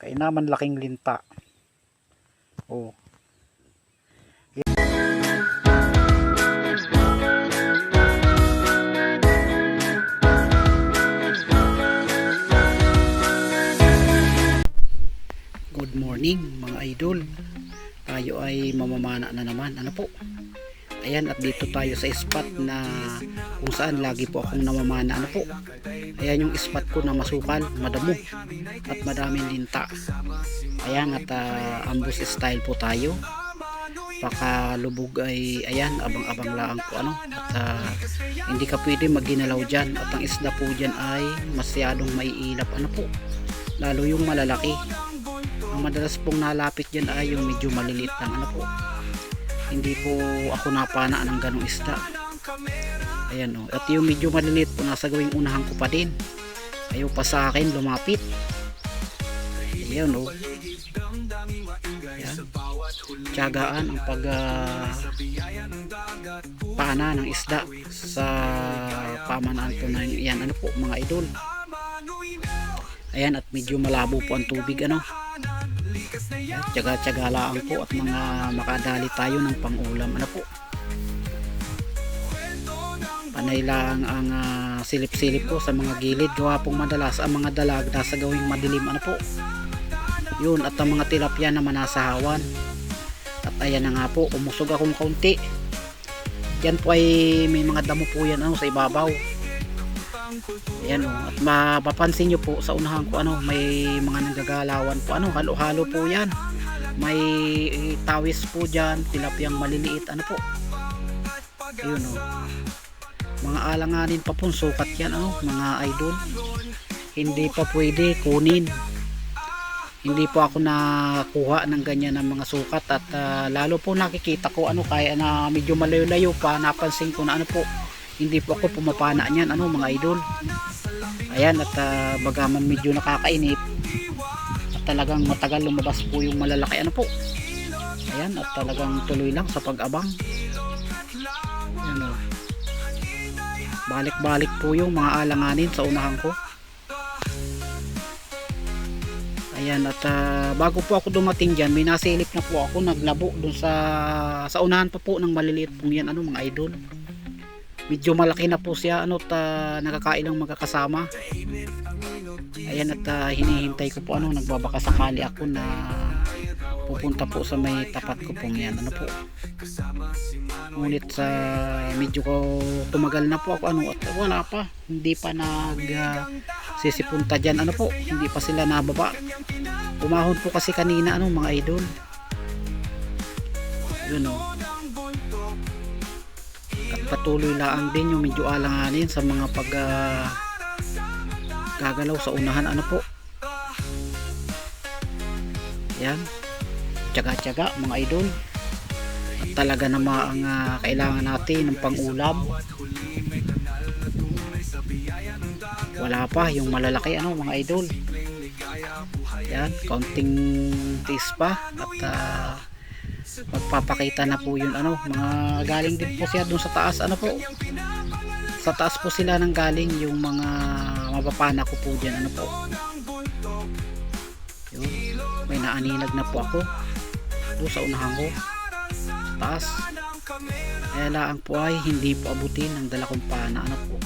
Kainaman laking linta. Oh. Good morning mga idol. Tayo ay mamamana na naman. Ano po? Ayan, at dito tayo sa spot na kung saan lagi po akong namamana. Ano po? Ayan yung spot ko na masukal, madamo at madaming linta. Ayan, at ambush style po tayo. Pakalubog ay ayan, abang-abang lang po ano. At hindi ka pwede magginalaw dyan. At ang isda po dyan ay masyadong maiilap. Ano po? Lalo yung malalaki. Ang madalas pong nalapit dyan ay yung medyo maliliit lang. Ano po? Hindi po ako napana ng ganong isda. Ayan o. At yung medyo maliliit po nasa gawing unahan ko pa din. Ayaw pa sa akin lumapit. Ayan o. Ayan. Tiyagaan ang paana ng isda sa pamanaan po na yan. Ano po mga idol? Ayan, at medyo malabo po ang tubig ano. Tiyaga-tiyaga lang po at mga makadali tayo ng pangulam. Ano po? Panay lang ang silip-silip po sa mga gilid. Gawa pong madalas ang mga dalag nasa gawing madilim. Ano po? Yun, at ang mga tilapia naman nasa hawan. At ayan na nga po, umusog akong kaunti. Yan po ay may mga damo po yan ano, sa ibabaw. Ayan o, at mapapansin nyo po sa unahan ko ano, may mga nanggagalawan po ano, halo-halo po yan. May tawis po dyan, tilapyang maliliit ano po. Ayun o, mga alanganin pa po, sukat yan ano, mga idol. Hindi pa pwede kunin. Hindi po ako nakuha ng ganyan ng mga sukat. At lalo po nakikita ko ano, kaya na medyo malayo-layo pa, napansin ko na ano po, hindi po ako pumapana niyan ano mga idol. Ayan, at bagaman medyo nakakainip at talagang matagal lumabas po yung malalaki ano po. Ayan, at talagang tuloy lang sa pag-abang. Ayan, o. Balik-balik po yung mga alanganin sa unahan ko. Ayan, at bago po ako dumating dyan, may nasilip na po ako, naglabo dun sa unahan pa po ng maliliit pong yan ano mga idol. Medyo malaki na po siya ano, at nakakailang magkakasama. Ayan, at hinihintay ko po ano, nagbabaka sakali ako na pupunta po sa may tapat ko pong yan ano po. Ngunit sa medyo ko tumagal na po ako ano, at wala pa, hindi pa sisipunta dyan ano po, hindi pa sila nababa. Umahon po kasi kanina ano mga idol. Yun o. Patuloy lang din yung medyo alanganin sa mga gagalaw sa unahan ano po. Yan, tiyaga-tiyaga mga idol. At talaga naman ang kailangan natin ng pangulam. Wala pa yung malalaki ano mga idol. Yan, kaunting tis pa. At magpapakita na po yun ano, mga galing din po siya dun sa taas ano po, sa taas po sila nang galing yung mga mapapana ko po dyan ano po. Yun, may naaninag na po ako doon sa unahan ko sa taas, kaya lang po ay hindi po abutin ng dala kong pana ano po.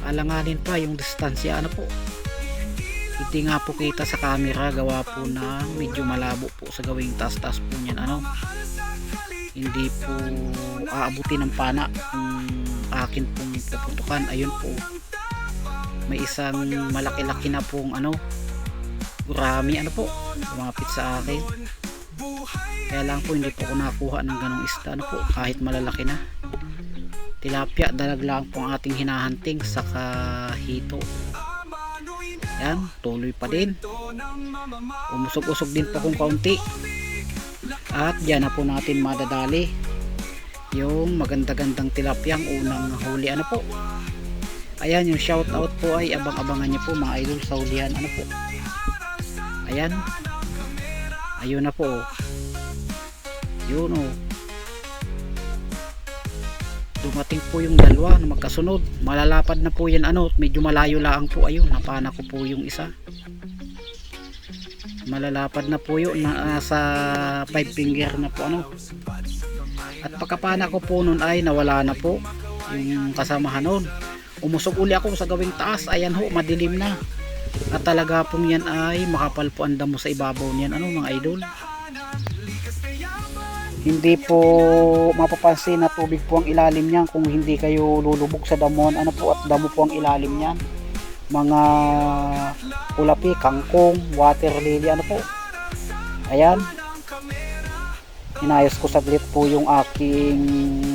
Alanganin pa yung distansya ano po, hindi nga po kita sa camera, gawa po na medyo malabo po sa gawing taas-taas po niyan ano. Hindi po aabutin ng pana kung akin pong puputukan. Ayun po, may isang malaki-laki na pong ano, gurami ano po, lumapit sa akin. Kaya lang po hindi po ako nakuha ng ganong isda ano po, kahit malalaki na. Tilapia, dalag lang po ang ating hinahunting sa kahito. Yan, tuloy pa din. Umusog-usog din po kung kaunti. At dyan na po natin madadali yung maganda-gandang tilapyang unang huli ano po. Ayan, yung shout out po ay abang-abangan nyo po mga idol sa hulihan ano po. Ayan, ayun na po. Yun o. Dumating po yung dalawa na magkasunod. Malalapad na po yan ano, medyo malayo lang po. Ayun, napana ko po yung isa. Malalapad na po yun, sa 5 finger na po ano. At pagkapana ko po nun ay nawala na po yung kasamahan nun. Umusog uli ako sa gawing taas, ayan ho, madilim na. At talaga pong yan ay makapal po ang damo sa ibabaw niyan, ano mga idol. Hindi po mapapansin na tubig po ang ilalim niyan kung hindi kayo lulubog sa damon, ano po, at damo po ang ilalim niyan. Mga ulapi, kangkong, water lily, ano po. Ayan. Inayos ko saglit po yung aking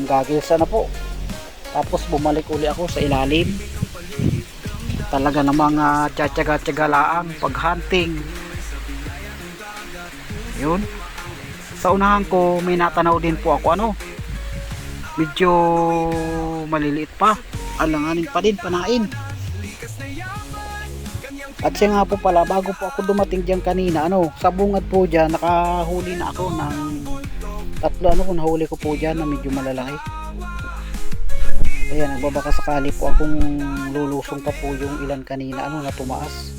goggles, ano po. Tapos bumalik uli ako sa ilalim. Talaga namang tiyatyaga-tyaga laang pag-hunting. Yun. Sa unahan ko may natanaw din po ako, ano. Medyo maliliit pa. Alanganin pa din, panain. At siya nga po pala, bago po ako dumating dyan kanina, ano, sa bungad po dyan, nakahuli na ako ng tatlo, ano, kung nahuli ko po dyan na medyo malalaki. Ayan, nagbabaka sakali po akong lulusong pa po yung ilan kanina, ano, na tumaas.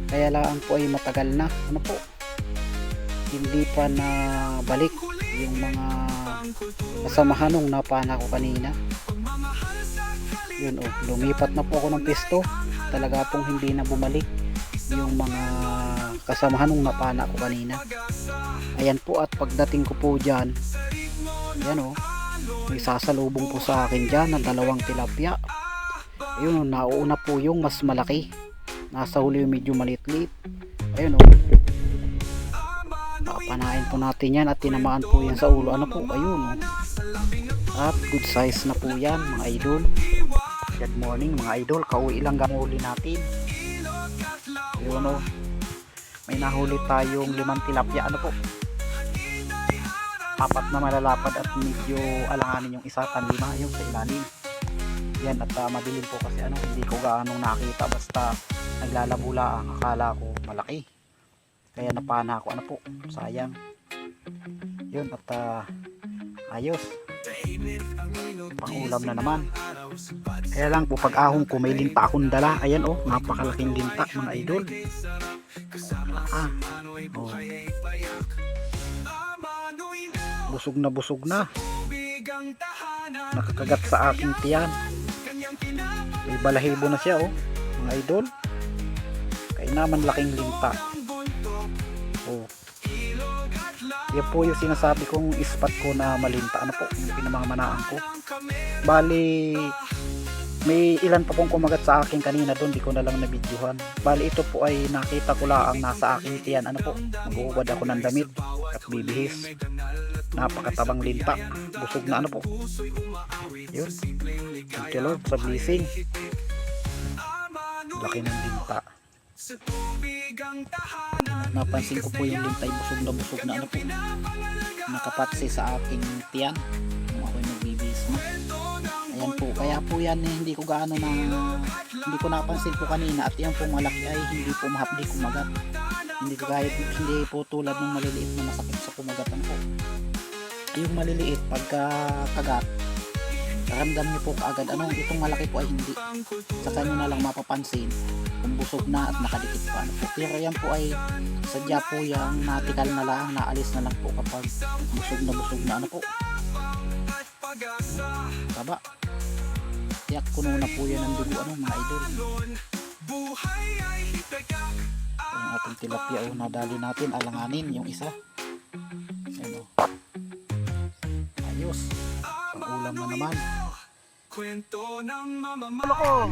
Kaya lang po ay matagal na, ano po, hindi pa na balik yung mga kasamahan nung napana ko kanina. Yun, oh, lumipat na po ako ng pisto. Talaga pong hindi na bumalik yung mga kasamahan nung napana ko kanina. Ayan po, at pagdating ko po dyan, ayan, oh, may sasalubong po sa akin dyan na 2 tilapia. Ayun, nauuna po yung mas malaki. Nasa huli yung medyo maliit-liit. Ayun, oh, papanain po natin yan at tinamaan po yan sa ulo, ano po. Ayun, oh. At good size na po yan mga idol. Good morning mga idol, kauwi lang gamuli natin. Ayun, oh, may nahuli tayong 5 tilapia, ano po. 4 na malalapad at medyo alanganin yung isa, panlima yung sa ilalim. Yan, at madilim po kasi ano, hindi ko gaano nakita, basta naglalabula ang akala ko malaki. Kaya napana ako, ano po, sayang. Yun, at ayos. Pangulam na naman. Kaya lang po pag ahong ko may linta akong dala. Ayan, oh, napakalaking linta mga idol. Oh. Busog na nakakagat sa aking tiyan. May balahibo na siya, oh mga idol. Kaya naman laking linta. Oh, yan po yung sinasabi kong spot ko na malinta, ano po, yung pinamamanaan ko. Bali may ilan pa pong kumagat sa akin kanina doon, di ko na lang nabidyohan. Bali ito po ay nakita ko lang nasa aking tiyan, ano po. Mag-uubad ako ng damit at bibihis. Napakatabang linta, busog na, ano po. Yun, thank you Lord sa blessing. Laki ng linta. Napansin ko po yung lintay busog na, ano po. Nakapatsi sa aking tiyan kung ako'y nagbibihis mo. Ayan po, kaya po yan hindi ko gaano na, hindi ko napansin po kanina. At yan po malaki ay hindi po mahapdi kumagat. Hindi po tulad ng maliliit na masakit sa kumagatan po. Yung maliliit pagka kagat, ramdam niyo po kaagad. Ano, itong malaki po ay hindi. Saka nyo na lang mapapansin kung busog na at nakadikit pa, ano po. Pero yan po ay sadya po yung natikal na lang, naalis na lang po kapag busog na, ano po. Taba, tiyak kuno na po yan ng dugo, ano mga idol. Yung ating tilapia, oh, nadali natin, alanganin yung isa. Ano, ayos, pang ulam na naman. Kwento ng mama ko.